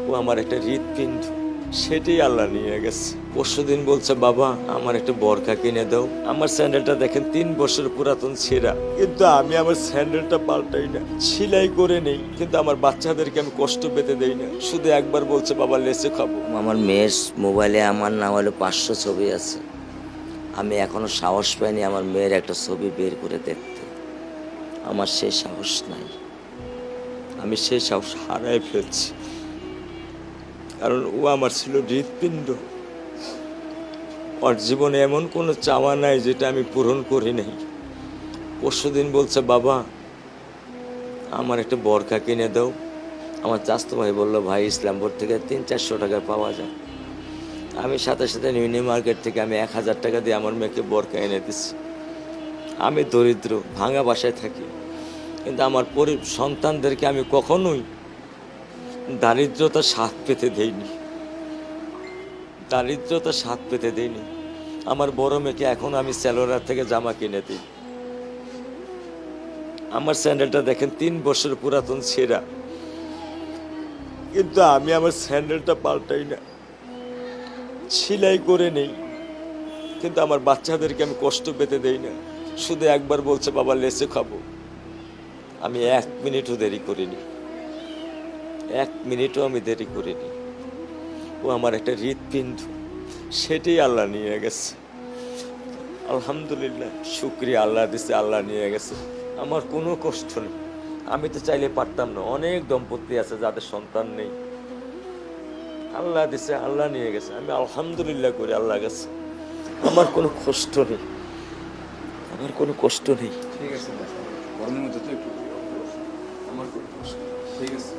ও আমার একটা হৃৎপিণ্ড, সেটাই আল্লাহ নিয়ে গেছে। পরশুদিন বলছে, বাবা আমার একটা বরখা কিনে দাও। আমার স্যান্ডেলটা দেখেন 3 বছর পুরাতন ছেঁড়া, কিন্তু আমি আমার স্যান্ডেলটা পাল্টাই না, সেলাই করে নেই, কিন্তু আমার বাচ্চাদেরকে আমি কষ্ট পেতে দেই না। শুধু একবার বলছে, বাবা লেচে খাবো। আমার মেয়ের মোবাইলে আমার না হলে 500 ছবি আছে। আমি এখনো সাহস পাইনি আমার মেয়ের একটা ছবি বের করে দেখতে। আমার সেই সাহস নাই। আমি সেই সাহস হারাই ফেলছি, কারণ ও আমার ছিল হৃৎপিণ্ড। ওর জীবনে এমন কোনো চাওয়া নাই যেটা আমি পূরণ করি নাই। পরশুদিন বলছে, বাবা আমার একটা বরখা কিনে দাও। আমার চাচতো ভাই বললো, ভাই ইসলামপুর থেকে 300-400 টাকা পাওয়া যায়। আমি সাথে সাথে নিউ মার্কেট থেকে আমি 1000 টাকা দিয়ে আমার মেয়েকে বরখা এনে দিচ্ছি। আমি দরিদ্র, ভাঙা বাসায় থাকি, কিন্তু আমার সন্তানদেরকে আমি কখনোই দারিদ্রতার স্বাদ পেতে দেইনি। দারিদ্রতার স্বাদ পেতে দেইনি। আমার বড় মেয়েকে এখন আমি সেলোরার থেকে জামা কিনে দিই। আমার স্যান্ডেলটা দেখেন 3 বছর পুরাতন ছেঁড়া, কিন্তু আমি আমার স্যান্ডেলটা পাল্টাই না, সেলাই করে নেই, কিন্তু আমার বাচ্চাদেরকে আমি কষ্ট পেতে দেই না। শুধু একবার বলছে, বাবা লেচে খাবো। আমি 1 মিনিটও দেরি করিনি, 1 মিনিটও আমি দেরি করিনি। ও আমার একটা হৃৎপিণ্ড, সেটাই আল্লাহ নিয়ে গেছে। আলহামদুলিল্লাহ, শুকরিয়া, আল্লাহ দিছে, আল্লাহ নিয়ে গেছে। আমার কোনো কষ্ট নেই। আমি তো চাইলে পারতাম না। অনেক দম্পতি আছে যাদের সন্তান নেই, আল্লাহ দিছে, আল্লাহ নিয়ে গেছে। আমি আলহামদুলিল্লাহ করি আল্লাহ গেছে। আমার কোনো কষ্ট নেই, আমার কোনো কষ্ট নেই। ঠিক আছে, গরমের মধ্যে তো একটু আমার কোনো কষ্ট নেই। ঠিক আছে।